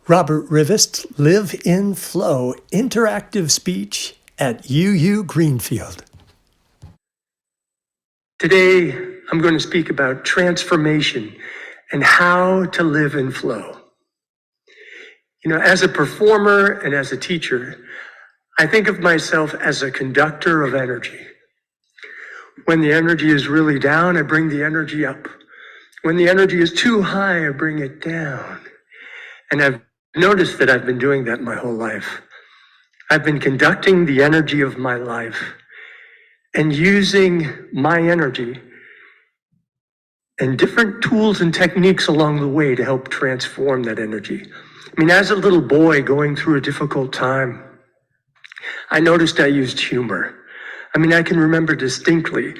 Robert Rivest, Live in Flow, interactive speech at UU Greenfield. Today, I'm going to speak about transformation and how to live in flow. As a performer and as a teacher, I think of myself as a conductor of energy. When the energy is really down, I bring the energy up. When the energy is too high, I bring it down. And I've noticed that I've been doing that my whole life. I've been conducting the energy of my life and using my energy and different tools and techniques along the way to help transform that energy. As a little boy going through a difficult time, I noticed I used humor. I can remember distinctly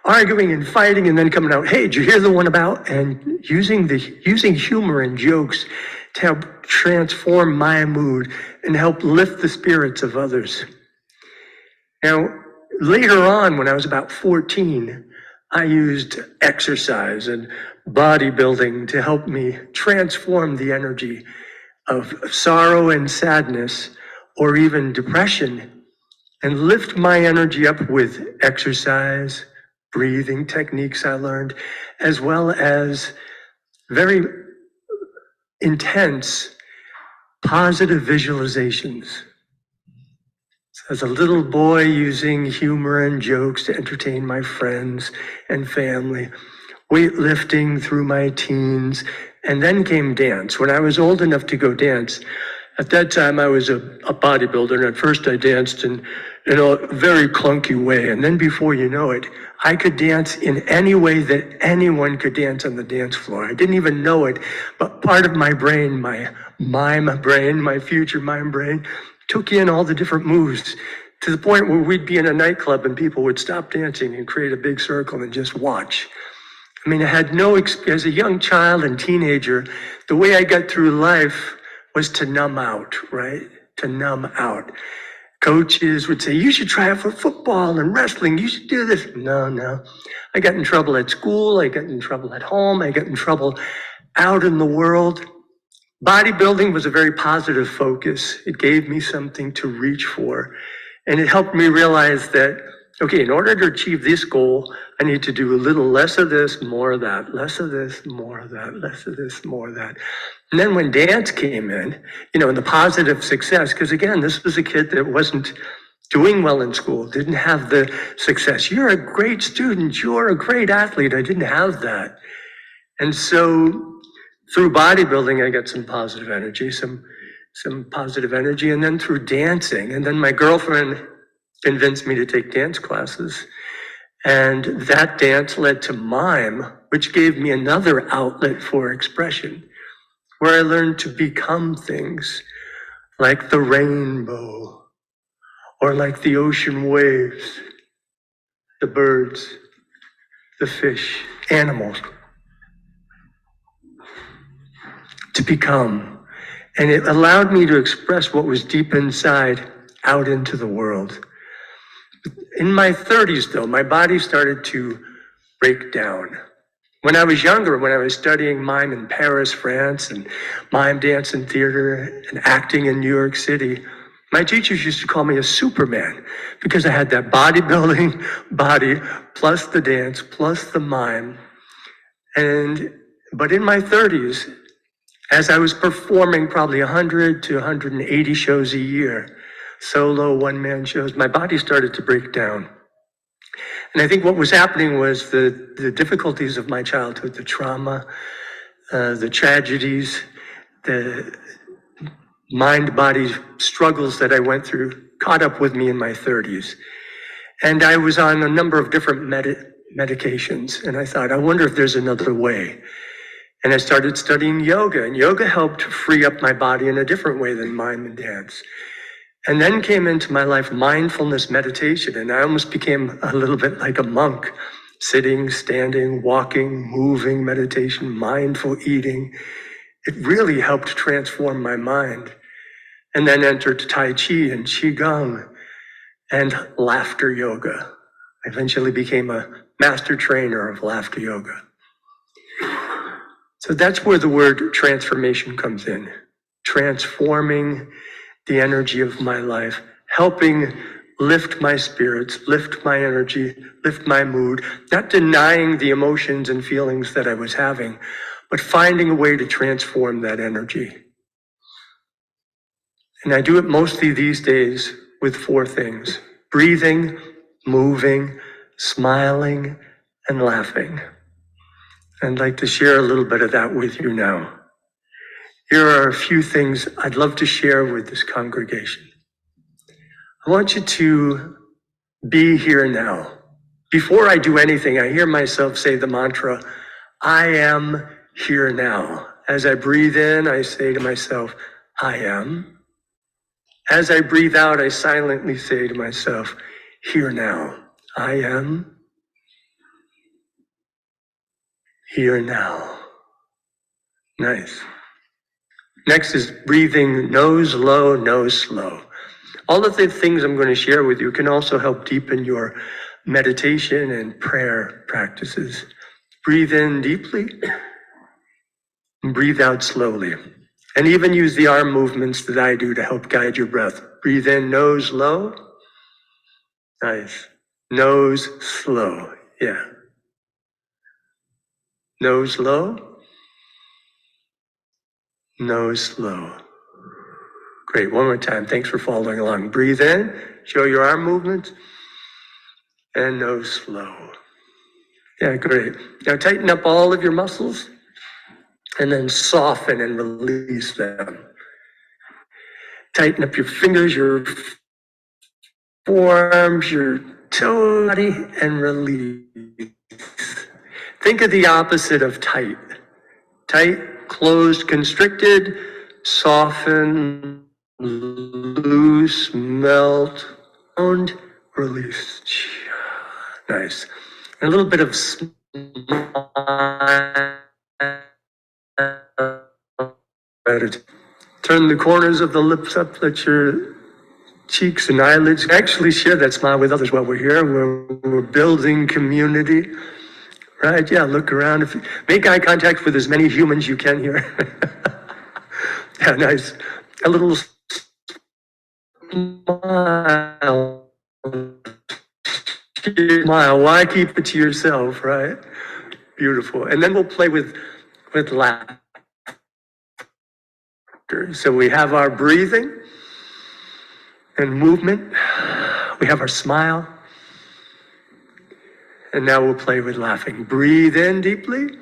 arguing and fighting and then coming out, hey, did you hear the one about? And using humor and jokes to help transform my mood and help lift the spirits of others. Now, later on, when I was about 14, I used exercise and bodybuilding to help me transform the energy of sorrow and sadness, or even depression, and lift my energy up with exercise, breathing techniques I learned, as well as very intense positive visualizations. So as a little boy, using humor and jokes to entertain my friends and family, weightlifting through my teens, and then came dance. When I was old enough to go dance, at that time I was a bodybuilder, and at first I danced in a very clunky way. And then before you know it, I could dance in any way that anyone could dance on the dance floor. I didn't even know it, but part of my brain, my mime brain, my future mime brain, took in all the different moves to the point where we'd be in a nightclub and people would stop dancing and create a big circle and just watch. I had no experience. As a young child and teenager, the way I got through life was to numb out, right? To numb out. Coaches would say, you should try out for football and wrestling. You should do this. No. I got in trouble at school. I got in trouble at home. I got in trouble out in the world. Bodybuilding was a very positive focus. It gave me something to reach for. And it helped me realize that, okay, in order to achieve this goal, I need to do a little less of this, more of that, less of this, more of that, less of this, more of that. And then when dance came in, and the positive success, because again, this was a kid that wasn't doing well in school, didn't have the success. You're a great student, you're a great athlete. I didn't have that. And so through bodybuilding, I got some positive energy, some positive energy, and then through dancing. And then my girlfriend convinced me to take dance classes. And that dance led to Mime, which gave me another outlet for expression, where I learned to become things like the rainbow, or like the ocean waves, the birds, the fish, animals. To become. And it allowed me to express what was deep inside out into the world. In my 30s, though, my body started to break down. When I was younger, when I was studying mime in Paris, France, and mime dance and theater and acting in New York City, my teachers used to call me a Superman because I had that bodybuilding body plus the dance plus the mime. But in my 30s, as I was performing probably 100 to 180 shows a year, solo one-man shows, my body started to break down. And I think what was happening was the difficulties of my childhood, the trauma, the tragedies, the mind-body struggles that I went through caught up with me in my 30s. And I was on a number of different medications. And I thought, I wonder if there's another way. And I started studying yoga, and yoga helped free up my body in a different way than mime and dance. And then came into my life mindfulness meditation, and I almost became a little bit like a monk, sitting, standing, walking, moving meditation, mindful eating. It really helped transform my mind. And then entered Tai Chi and Qigong and laughter yoga. I eventually became a master trainer of laughter yoga. So that's where the word transformation comes in. transforming the energy of my life, helping lift my spirits, lift my energy, lift my mood, not denying the emotions and feelings that I was having, but finding a way to transform that energy. And I do it mostly these days with 4 things: breathing, moving, smiling, and laughing. I'd like to share a little bit of that with you now. Here are a few things I'd love to share with this congregation. I want you to be here now. Before I do anything, I hear myself say the mantra, I am here now. As I breathe in, I say to myself, I am. As I breathe out, I silently say to myself, here now. I am here now. Nice. Next is breathing nose low, nose slow. All of the things I'm going to share with you can also help deepen your meditation and prayer practices. Breathe in deeply and breathe out slowly. And even use the arm movements that I do to help guide your breath. Breathe in nose low. Nice. Nose slow. Yeah. Nose low. Nose slow. Great. One more time. Thanks for following along. Breathe in. Show your arm movements. And nose slow. Yeah, great. Now tighten up all of your muscles and then soften and release them. Tighten up your fingers, your forearms, your toe, body, and release. Think of the opposite of tight. Tight, closed, constricted, soften, loose, melt, round, release. Nice. And a little bit of smile. Turn the corners of the lips up, let your cheeks and eyelids actually share that smile with others while we're here. We're building community, right? Yeah, look around. Make eye contact with as many humans you can here. Yeah, nice. A little smile. Smile. Why keep it to yourself, right? Beautiful. And then we'll play with laughter. So we have our breathing and movement. We have our smile. And now we'll play with laughing. Breathe in deeply.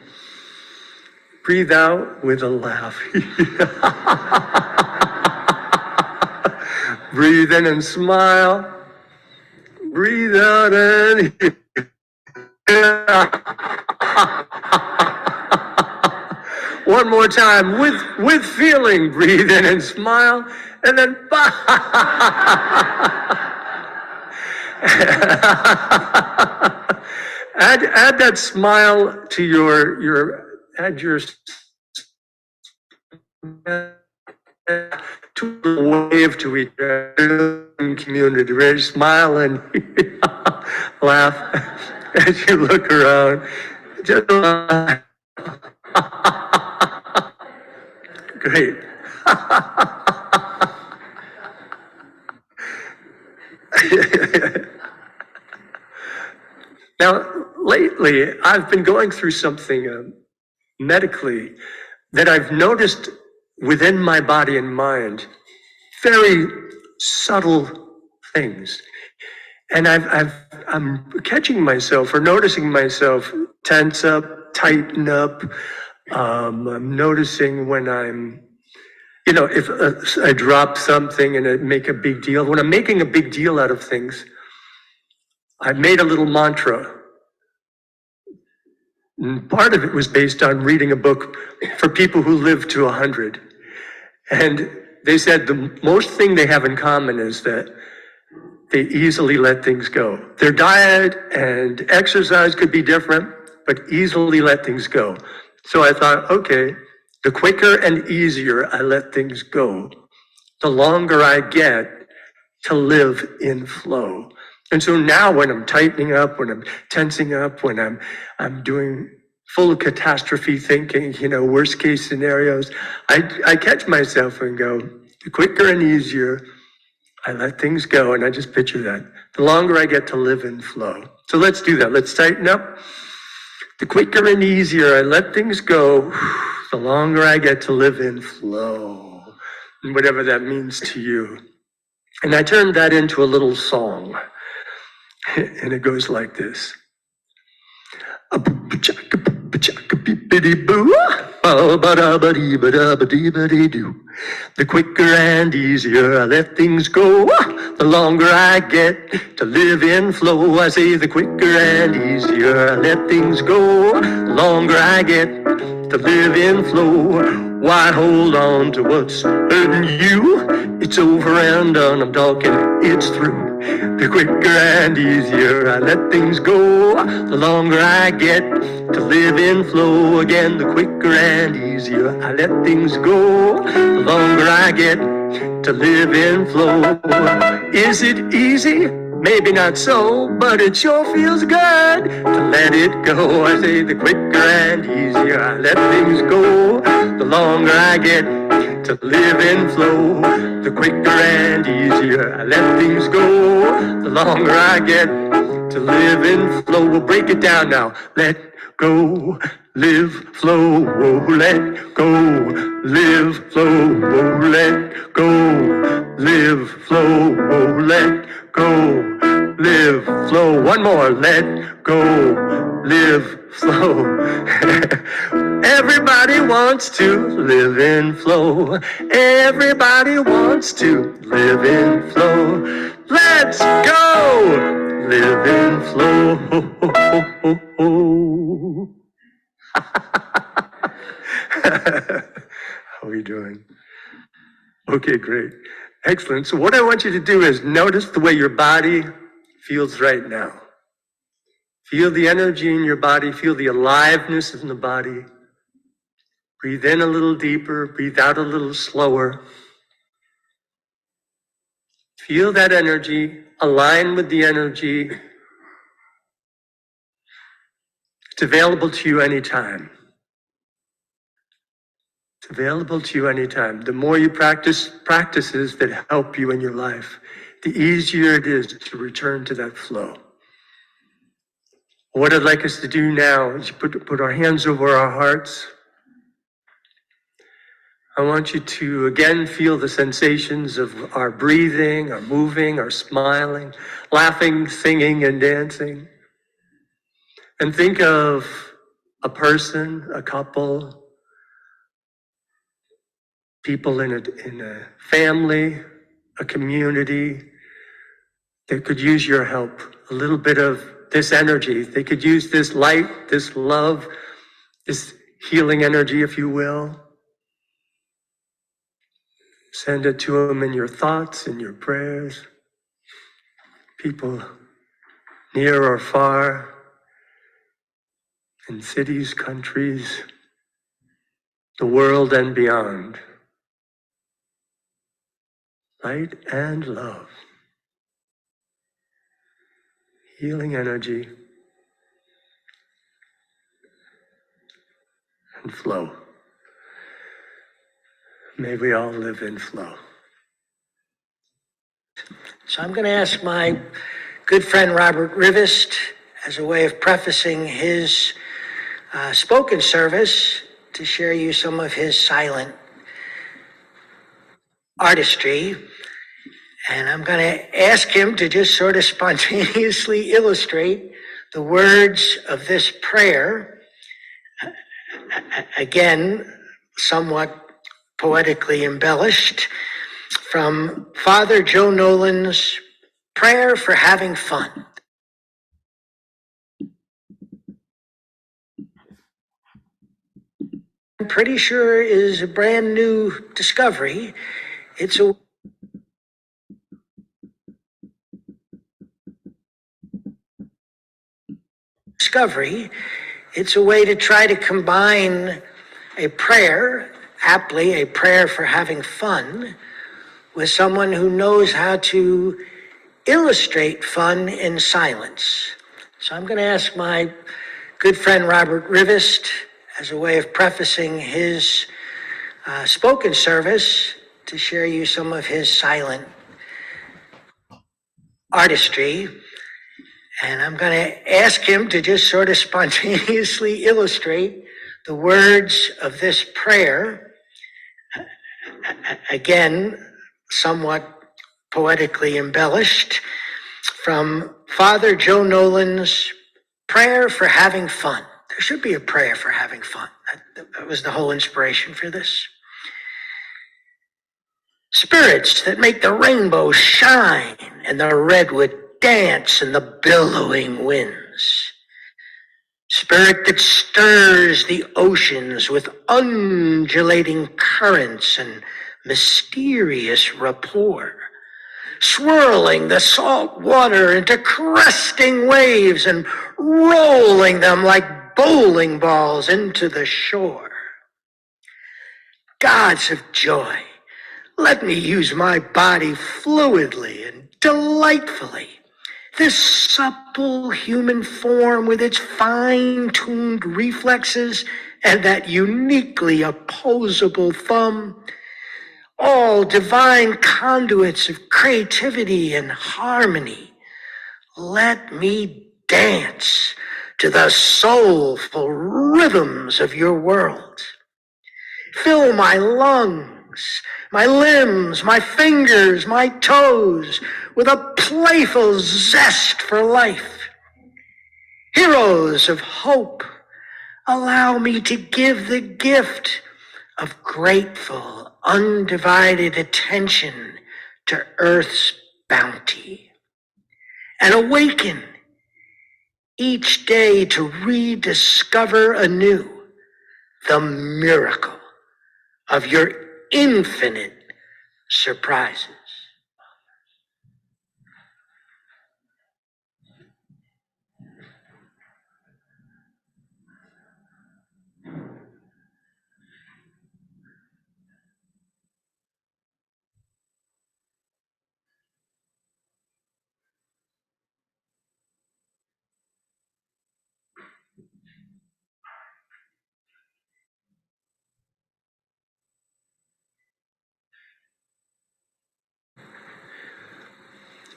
Breathe out with a laugh. Breathe in and smile. Breathe out and one more time with feeling. Breathe in and smile, and then add that smile to your to wave to each other in community. Ready? Smile and laugh as you look around. Just great. Now, lately, I've been going through something medically that I've noticed within my body and mind, very subtle things. And I'm catching myself or noticing myself tense up, tighten up. I'm noticing when I'm, if I drop something and I make a big deal. When I'm making a big deal out of things, I made a little mantra. And part of it was based on reading a book for people who live to 100. And they said the most thing they have in common is that they easily let things go. Their diet and exercise could be different, but easily let things go. So I thought, okay, the quicker and easier I let things go, the longer I get to live in flow. And so now when I'm tightening up, when I'm tensing up, when I'm doing full of catastrophe thinking, worst case scenarios, I catch myself and go, the quicker and easier I let things go, and I just picture that, the longer I get to live in flow. So let's do that. Let's tighten up. The quicker and easier I let things go, the longer I get to live in flow, and whatever that means to you. And I turned that into a little song, and it goes like this. The quicker and easier I let things go, the longer I get to live in flow. I say the quicker and easier I let things go, the longer I get to live in flow. Why hold on to what's hurting you? It's over and done, I'm talking, it's through. The quicker and easier I let things go, the longer I get to live in flow. Again, the quicker and easier I let things go, the longer I get to live in flow. Is it easy? Maybe not so, but it sure feels good to let it go. I say the quicker and easier I let things go, the longer I get to live in flow. The quicker and easier I let things go, the longer I get to live in flow. We'll break it down now. Let go, live, flow, let go, live, flow, let go, live, flow, let go, live, flow. One more, let go, live, flow. Everybody wants to live in flow. Everybody wants to live in flow. Let's go! Live in flow. How are we doing? Okay, great. Excellent. So what I want you to do is notice the way your body feels right now. Feel the energy in your body. Feel the aliveness in the body. Breathe in a little deeper. Breathe out a little slower. Feel that energy. Align with the energy. It's available to you anytime. It's available to you anytime. The more you practice practices that help you in your life, the easier it is to return to that flow. What I'd like us to do now is put our hands over our hearts. I want you to again feel the sensations of our breathing, our moving, our smiling, laughing, singing, and dancing. And think of a person, a couple, people in a family, a community that could use your help, a little bit of this energy. They could use this light, this love, this healing energy, if you will. Send it to them in your thoughts, in your prayers. People near or far, in cities, countries, the world and beyond. Light and love. Healing energy and flow. May we all live in flow. So I'm going to ask my good friend Robert Rivest, as a way of prefacing his spoken service, to share you some of his silent artistry. And I'm going to ask him to just sort of spontaneously illustrate the words of this prayer, again, somewhat poetically embellished, from Father Joe Nolan's Prayer for Having Fun. I'm pretty sure is a brand new discovery. It's a It's a way to try to combine a prayer, aptly a prayer for having fun, with someone who knows how to illustrate fun in silence. So I'm going to ask my good friend Robert Rivest as a way of prefacing his spoken service to share you some of his silent artistry. And I'm going to ask him to just sort of spontaneously illustrate the words of this prayer, again, somewhat poetically embellished, from Father Joe Nolan's Prayer for Having Fun. There should be a prayer for having fun. That was the whole inspiration for this. Spirits that make the rainbow shine and the redwood dance in the billowing winds. Spirit that stirs the oceans with undulating currents and mysterious rapport, swirling the salt water into cresting waves and rolling them like bowling balls into the shore. Gods of joy, let me use my body fluidly and delightfully. This supple human form with its fine-tuned reflexes and that uniquely opposable thumb, all divine conduits of creativity and harmony. Let me dance to the soulful rhythms of your world. Fill my lungs, my limbs, my fingers, my toes with a playful zest for life. Heroes of hope, allow me to give the gift of grateful, undivided attention to Earth's bounty, and awaken each day to rediscover anew the miracle of your infinite surprises.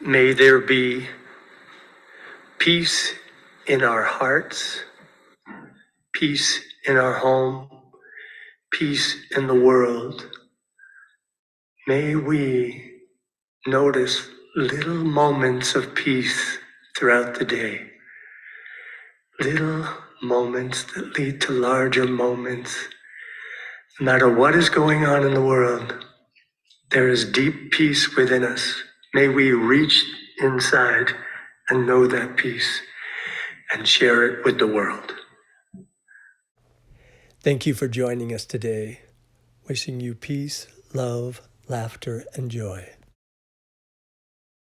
May there be peace in our hearts, peace in our home, peace in the world. May we notice little moments of peace throughout the day. Little moments that lead to larger moments. No matter what is going on in the world, there is deep peace within us. May we reach inside and know that peace and share it with the world. Thank you for joining us today. Wishing you peace, love, laughter, and joy.